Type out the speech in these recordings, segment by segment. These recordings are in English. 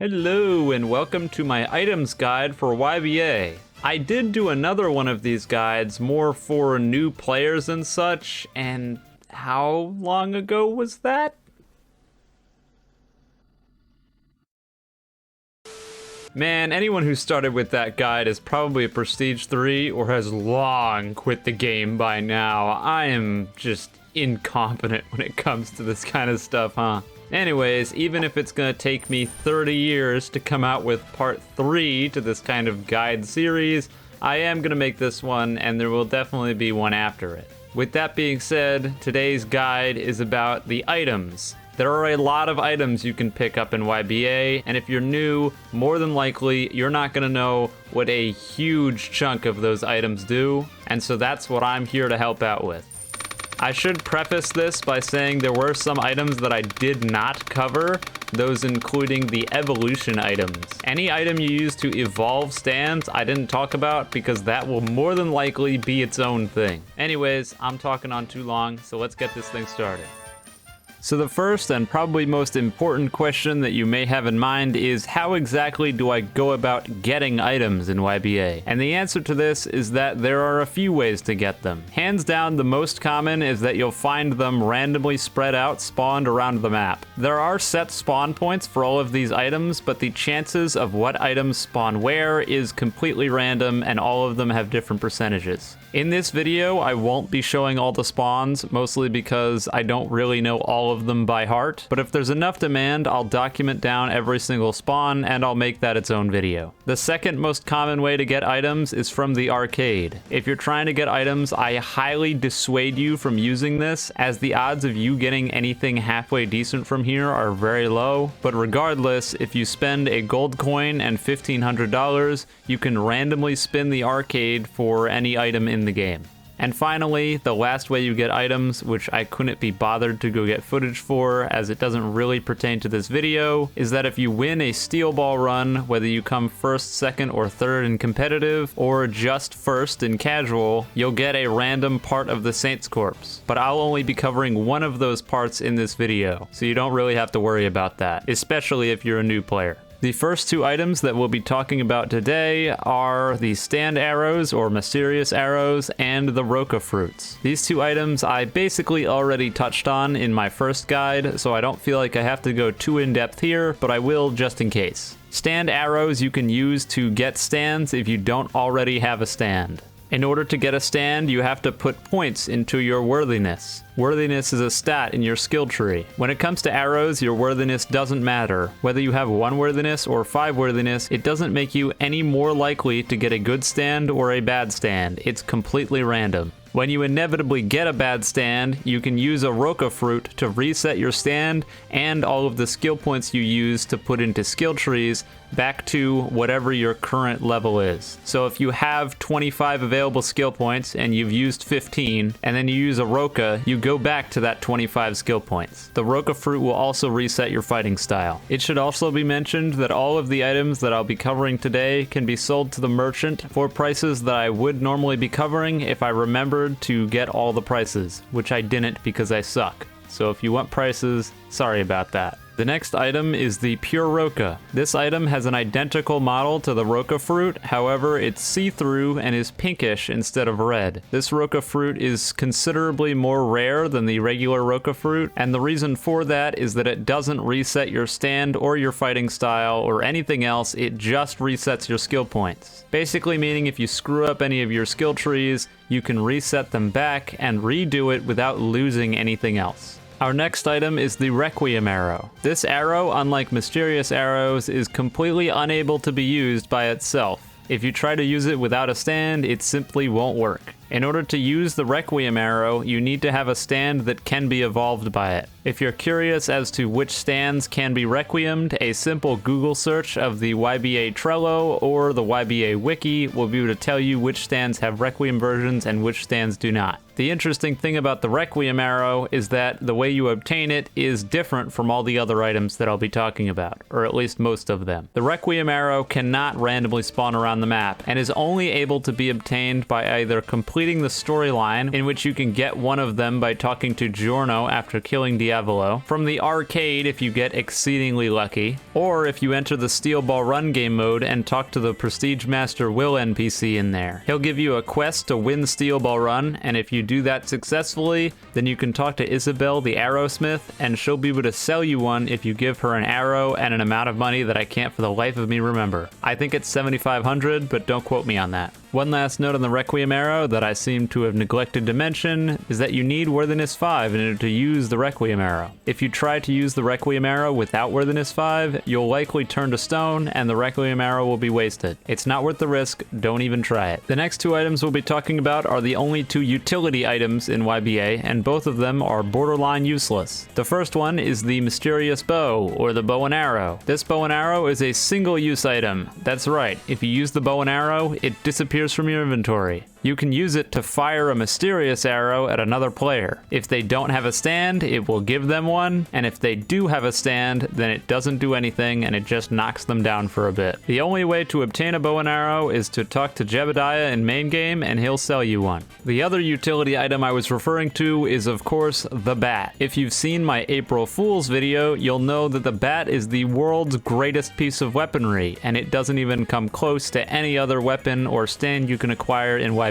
Hello and welcome to my items guide for YBA. I did do another one of these guides more for new players and such, and how long ago was that? Man, anyone who started with that guide is probably a Prestige 3 or has long quit the game by now. I am just incompetent when it comes to this kind of stuff, huh? Anyways, even if it's gonna take me 30 years to come out with part 3 to this kind of guide series, I am gonna make this one, and there will definitely be one after it. With that being said, today's guide is about the items. There are a lot of items you can pick up in YBA, and if you're new, more than likely, you're not gonna know what a huge chunk of those items do, and so that's what I'm here to help out with. I should preface this by saying there were some items that I did not cover, those including the evolution items. Any item you use to evolve stands I didn't talk about because that will more than likely be its own thing. Anyways, I'm talking on too long, so let's get this thing started. So the first and probably most important question that you may have in mind is how exactly do I go about getting items in YBA? And the answer to this is that there are a few ways to get them. Hands down, the most common is that you'll find them randomly spread out, spawned around the map. There are set spawn points for all of these items, but the chances of what items spawn where is completely random, and all of them have different percentages. In this video, I won't be showing all the spawns, mostly because I don't really know all of them by heart, but if there's enough demand, I'll document down every single spawn, and I'll make that its own video. The second most common way to get items is from the arcade. If you're trying to get items, I highly dissuade you from using this, as the odds of you getting anything halfway decent from here are very low, but regardless, if you spend a gold coin and $1,500, you can randomly spin the arcade for any item in the game. And finally, the last way you get items, which I couldn't be bothered to go get footage for as it doesn't really pertain to this video, is that if you win a steel ball run, whether you come first, second, or third in competitive, or just first in casual, you'll get a random part of the Saints Corpse. But I'll only be covering one of those parts in this video, so you don't really have to worry about that, especially if you're a new player. The first two items that we'll be talking about today are the stand arrows or mysterious arrows and the Roka fruits. These two items I basically already touched on in my first guide, so I don't feel like I have to go too in depth here, but I will just in case. Stand arrows you can use to get stands if you don't already have a stand. In order to get a stand, you have to put points into your worthiness. Worthiness is a stat in your skill tree. When it comes to arrows, your worthiness doesn't matter. Whether you have 1 worthiness or 5 worthiness, it doesn't make you any more likely to get a good stand or a bad stand. It's completely random. When you inevitably get a bad stand, you can use a Roka fruit to reset your stand and all of the skill points you use to put into skill trees back to whatever your current level is. So if you have 25 available skill points and you've used 15, and then you use a Roka, you go back to that 25 skill points. The Roka fruit will also reset your fighting style. It should also be mentioned that all of the items that I'll be covering today can be sold to the merchant for prices that I would normally be covering if I remembered to get all the prices, which I didn't because I suck. So if you want prices, sorry about that. The next item is the Pure Roka. This item has an identical model to the Roka fruit, however it's see-through and is pinkish instead of red. This Roka fruit is considerably more rare than the regular Roka fruit, and the reason for that is that it doesn't reset your stand or your fighting style or anything else, it just resets your skill points. Basically meaning if you screw up any of your skill trees, you can reset them back and redo it without losing anything else. Our next item is the Requiem Arrow. This arrow, unlike mysterious arrows, is completely unable to be used by itself. If you try to use it without a stand, it simply won't work. In order to use the Requiem Arrow, you need to have a stand that can be evolved by it. If you're curious as to which stands can be requiemed, a simple Google search of the YBA Trello or the YBA Wiki will be able to tell you which stands have Requiem versions and which stands do not. The interesting thing about the Requiem Arrow is that the way you obtain it is different from all the other items that I'll be talking about, or at least most of them. The Requiem Arrow cannot randomly spawn around the map, and is only able to be obtained by either completing the storyline, in which you can get one of them by talking to Giorno after killing the Diavolo, from the arcade if you get exceedingly lucky, or if you enter the Steel Ball Run game mode and talk to the Prestige Master Will NPC in there. He'll give you a quest to win Steel Ball Run, and if you do that successfully, then you can talk to Isabel the Arrowsmith, and she'll be able to sell you one if you give her an arrow and an amount of money that I can't for the life of me remember. I think it's 7,500, but don't quote me on that. One last note on the Requiem Arrow that I seem to have neglected to mention is that you need Worthiness 5 in order to use the Requiem Arrow. If you try to use the Requiem Arrow without Worthiness 5, you'll likely turn to stone and the Requiem Arrow will be wasted. It's not worth the risk, don't even try it. The next two items we'll be talking about are the only two utility items in YBA, and both of them are borderline useless. The first one is the Mysterious Bow, or the Bow and Arrow. This Bow and Arrow is a single-use item. That's right, if you use the Bow and Arrow, it disappears from your inventory. You can use it to fire a mysterious arrow at another player. If they don't have a stand, it will give them one, and if they do have a stand, then it doesn't do anything and it just knocks them down for a bit. The only way to obtain a bow and arrow is to talk to Jebediah in main game and he'll sell you one. The other utility item I was referring to is of course the bat. If you've seen my April Fool's video, you'll know that the bat is the world's greatest piece of weaponry, and it doesn't even come close to any other weapon or stand you can acquire in YBA.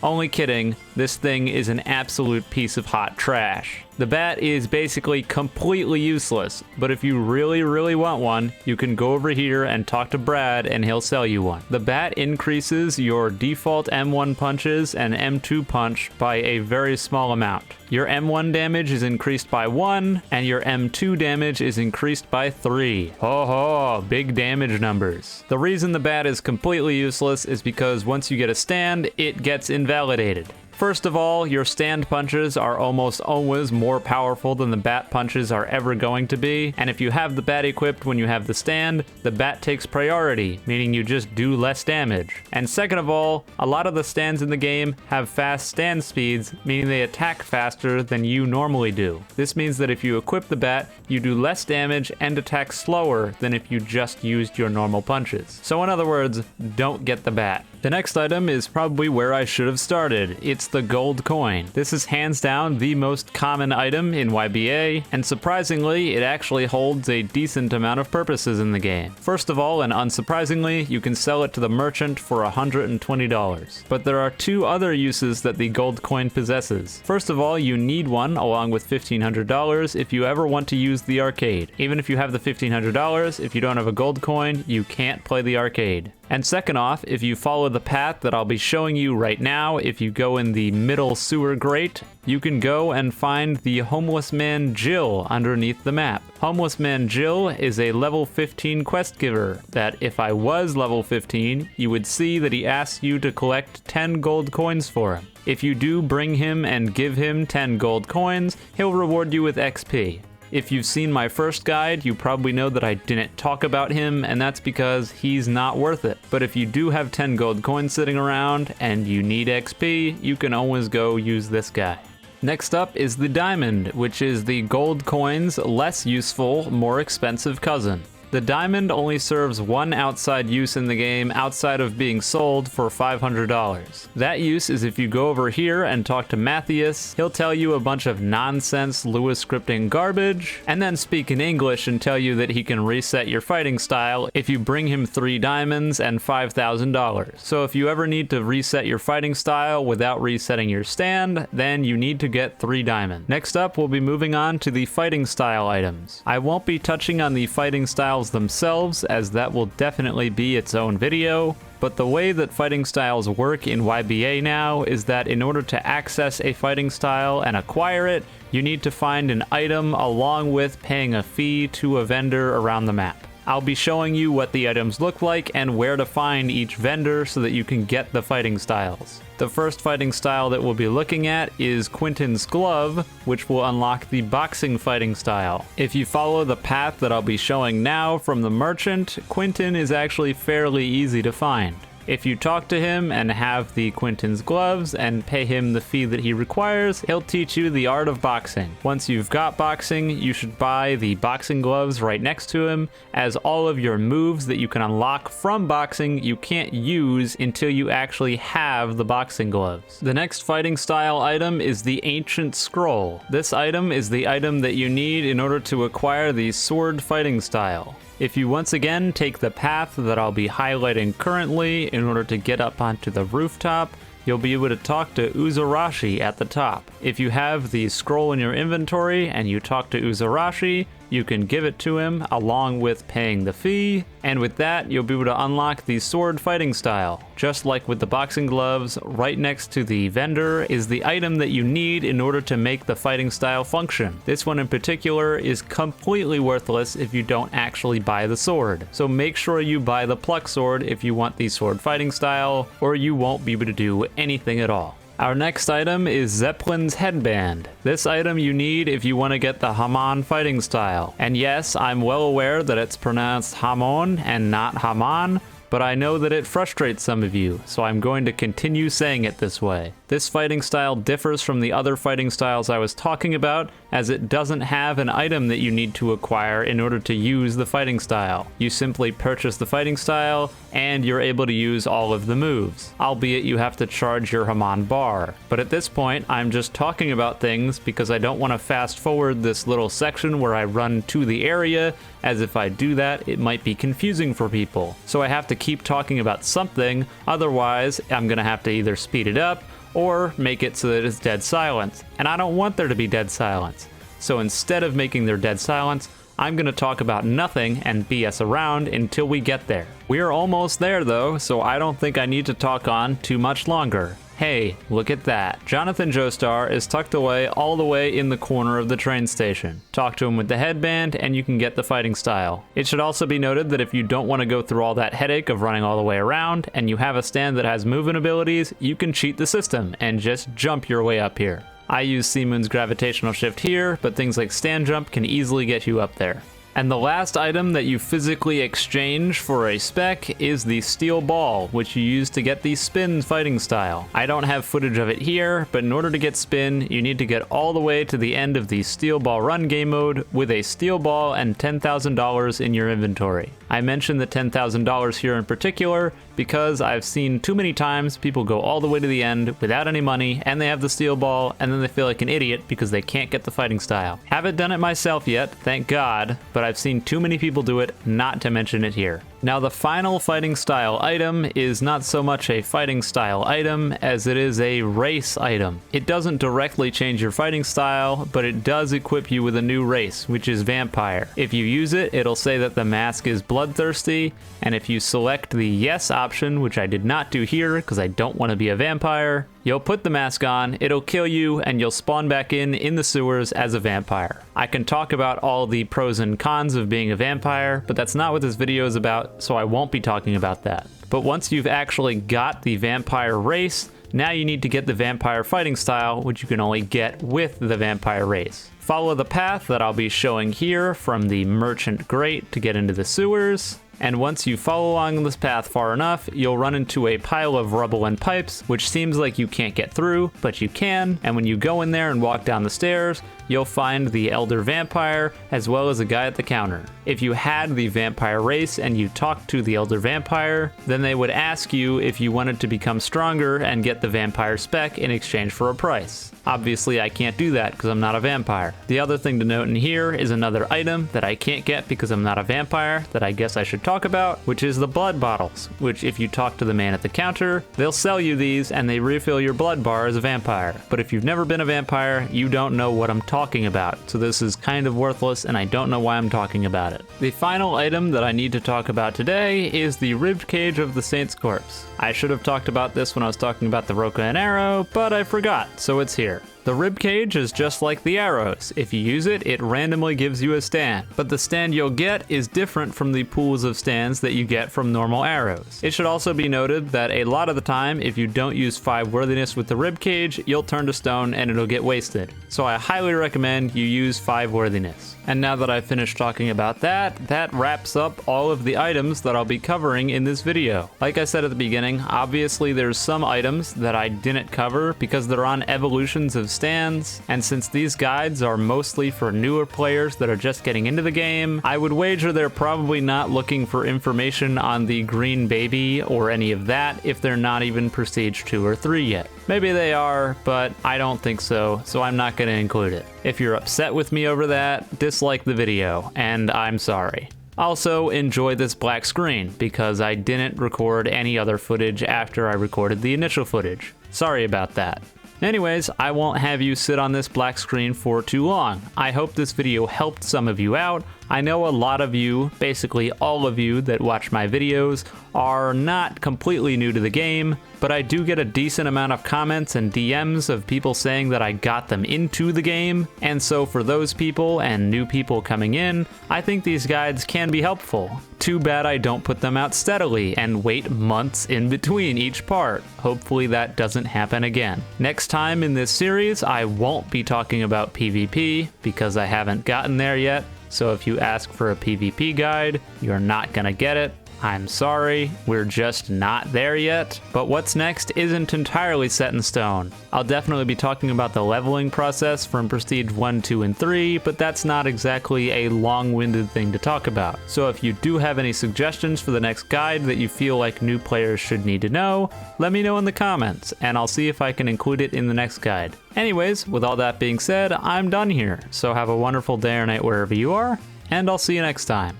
Only kidding, this thing is an absolute piece of hot trash. The bat is basically completely useless, but if you really want one, you can go over here and talk to Brad and he'll sell you one. The bat increases your default M1 punches and M2 punch by a very small amount. Your M1 damage is increased by 1, and your M2 damage is increased by 3. Ho ho, big damage numbers. The reason the bat is completely useless is because once you get a stand, it gets invalidated. First of all, your stand punches are almost always more powerful than the bat punches are ever going to be, and if you have the bat equipped when you have the stand, the bat takes priority, meaning you just do less damage. And second of all, a lot of the stands in the game have fast stand speeds, meaning they attack faster than you normally do. This means that if you equip the bat, you do less damage and attack slower than if you just used your normal punches. So in other words, don't get the bat. The next item is probably where I should have started. It's the gold coin. This is hands down the most common item in YBA, and surprisingly, it actually holds a decent amount of purposes in the game. First of all, and unsurprisingly, you can sell it to the merchant for $120. But there are two other uses that the gold coin possesses. First of all, you need one along with $1,500 if you ever want to use the arcade. Even if you have the $1,500, if you don't have a gold coin, you can't play the arcade. And second off, if you follow the path that I'll be showing you right now, if you go in the middle sewer grate, you can go and find the Homeless Man Jill underneath the map. Homeless Man Jill is a level 15 quest giver that if I was level 15, you would see that he asks you to collect 10 gold coins for him. If you do bring him and give him 10 gold coins, he'll reward you with XP. If you've seen my first guide, you probably know that I didn't talk about him, and that's because he's not worth it. But if you do have 10 gold coins sitting around and you need XP, you can always go use this guy. Next up is the diamond, which is the gold coin's less useful, more expensive cousin. The diamond only serves one outside use in the game outside of being sold for $500. That use is if you go over here and talk to Matthias, he'll tell you a bunch of nonsense Lewis scripting garbage, and then speak in English and tell you that he can reset your fighting style if you bring him 3 diamonds and $5,000. So if you ever need to reset your fighting style without resetting your stand, then you need to get 3 diamonds. Next up, we'll be moving on to the fighting style items. I won't be touching on the fighting styles themselves, as that will definitely be its own video, but the way that fighting styles work in YBA now is that in order to access a fighting style and acquire it, you need to find an item along with paying a fee to a vendor around the map. I'll be showing you what the items look like and where to find each vendor so that you can get the fighting styles. The first fighting style that we'll be looking at is Quinton's glove, which will unlock the boxing fighting style. If you follow the path that I'll be showing now from the merchant, Quinton is actually fairly easy to find. If you talk to him and have the Quinton's gloves and pay him the fee that he requires, he'll teach you the art of boxing. Once you've got boxing, you should buy the boxing gloves right next to him, as all of your moves that you can unlock from boxing you can't use until you actually have the boxing gloves. The next fighting style item is the Ancient Scroll. This item is the item that you need in order to acquire the sword fighting style. If you once again take the path that I'll be highlighting currently in order to get up onto the rooftop, you'll be able to talk to Uzurashi at the top. If you have the scroll in your inventory and you talk to Uzurashi, you can give it to him along with paying the fee, and with that you'll be able to unlock the sword fighting style. Just like with the boxing gloves, right next to the vendor is the item that you need in order to make the fighting style function. This one in particular is completely worthless if you don't actually buy the sword. So make sure you buy the pluck sword if you want the sword fighting style, or you won't be able to do anything at all. Our next item is Zeppelin's Headband. This item you need if you want to get the Hamon fighting style. And yes, I'm well aware that it's pronounced Hamon and not Haman, but I know that it frustrates some of you, so I'm going to continue saying it this way. This fighting style differs from the other fighting styles I was talking about, as it doesn't have an item that you need to acquire in order to use the fighting style. You simply purchase the fighting style, and you're able to use all of the moves, albeit you have to charge your Haman bar. But at this point, I'm just talking about things because I don't want to fast forward this little section where I run to the area, as if I do that, it might be confusing for people. So I have to keep talking about something, otherwise I'm gonna have to either speed it up or make it so that it's dead silence. And I don't want there to be dead silence. So instead of making there dead silence, I'm gonna talk about nothing and BS around until we get there. We're almost there though, so I don't think I need to talk on too much longer. Hey, look at that. Jonathan Joestar is tucked away all the way in the corner of the train station. Talk to him with the headband and you can get the fighting style. It should also be noted that if you don't want to go through all that headache of running all the way around and you have a stand that has movement abilities, you can cheat the system and just jump your way up here. I use Seamoon's gravitational shift here, but things like stand jump can easily get you up there. And the last item that you physically exchange for a spec is the steel ball, which you use to get the spin fighting style. I don't have footage of it here, but in order to get spin, you need to get all the way to the end of the steel ball run game mode with a steel ball and $10,000 in your inventory. I mention the $10,000 here in particular because I've seen too many times people go all the way to the end without any money and they have the steel ball and then they feel like an idiot because they can't get the fighting style. Haven't done it myself yet, thank God, but I've seen too many people do it not to mention it here. Now the final fighting style item is not so much a fighting style item as it is a race item. It doesn't directly change your fighting style, but it does equip you with a new race, which is Vampire. If you use it, it'll say that the mask is bloodthirsty, and if you select the yes option, which I did not do here because I don't want to be a vampire, you'll put the mask on, it'll kill you, and you'll spawn back in the sewers as a vampire. I can talk about all the pros and cons of being a vampire, but that's not what this video is about, so I won't be talking about that. But once you've actually got the vampire race, now you need to get the vampire fighting style, which you can only get with the vampire race. Follow the path that I'll be showing here from the merchant grate to get into the sewers. And once you follow along this path far enough, you'll run into a pile of rubble and pipes, which seems like you can't get through, but you can. And when you go in there and walk down the stairs, you'll find the Elder Vampire, as well as a guy at the counter. If you had the vampire race and you talked to the Elder Vampire, then they would ask you if you wanted to become stronger and get the vampire spec in exchange for a price. Obviously, I can't do that because I'm not a vampire. The other thing to note in here is another item that I can't get because I'm not a vampire that I guess I should talk about, which is the blood bottles, which if you talk to the man at the counter, they'll sell you these and they refill your blood bar as a vampire. But if you've never been a vampire, you don't know what I'm talking about. So this is kind of worthless and I don't know why I'm talking about it. The final item that I need to talk about today is the ribbed cage of the Saint's Corpse. I should have talked about this when I was talking about the Roka and Arrow, but I forgot, so it's here. The ribcage is just like the arrows. If you use it, it randomly gives you a stand, but the stand you'll get is different from the pools of stands that you get from normal arrows. It should also be noted that a lot of the time, if you don't use 5 worthiness with the ribcage, you'll turn to stone and it'll get wasted. So I highly recommend you use 5 worthiness. And now that I've finished talking about that wraps up all of the items that I'll be covering in this video. Like I said at the beginning, obviously there's some items that I didn't cover because they're on evolutions of stands, and since these guides are mostly for newer players that are just getting into the game, I would wager they're probably not looking for information on the green baby or any of that if they're not even Prestige 2 or 3 yet. Maybe they are, but I don't think so, so I'm not going to include it. If you're upset with me over that, dislike the video, and I'm sorry. Also, enjoy this black screen, because I didn't record any other footage after I recorded the initial footage. Sorry about that. Anyways, I won't have you sit on this black screen for too long. I hope this video helped some of you out. I know a lot of you, basically all of you that watch my videos, are not completely new to the game, but I do get a decent amount of comments and DMs of people saying that I got them into the game, and so for those people and new people coming in, I think these guides can be helpful. Too bad I don't put them out steadily and wait months in between each part. Hopefully that doesn't happen again. Next time in this series, I won't be talking about PvP because I haven't gotten there yet. So if you ask for a PvP guide, you're not gonna get it. I'm sorry, we're just not there yet. But what's next isn't entirely set in stone. I'll definitely be talking about the leveling process from Prestige 1, 2, and 3, but that's not exactly a long-winded thing to talk about. So if you do have any suggestions for the next guide that you feel like new players should need to know, let me know in the comments, and I'll see if I can include it in the next guide. Anyways, with all that being said, I'm done here, so have a wonderful day or night wherever you are, and I'll see you next time.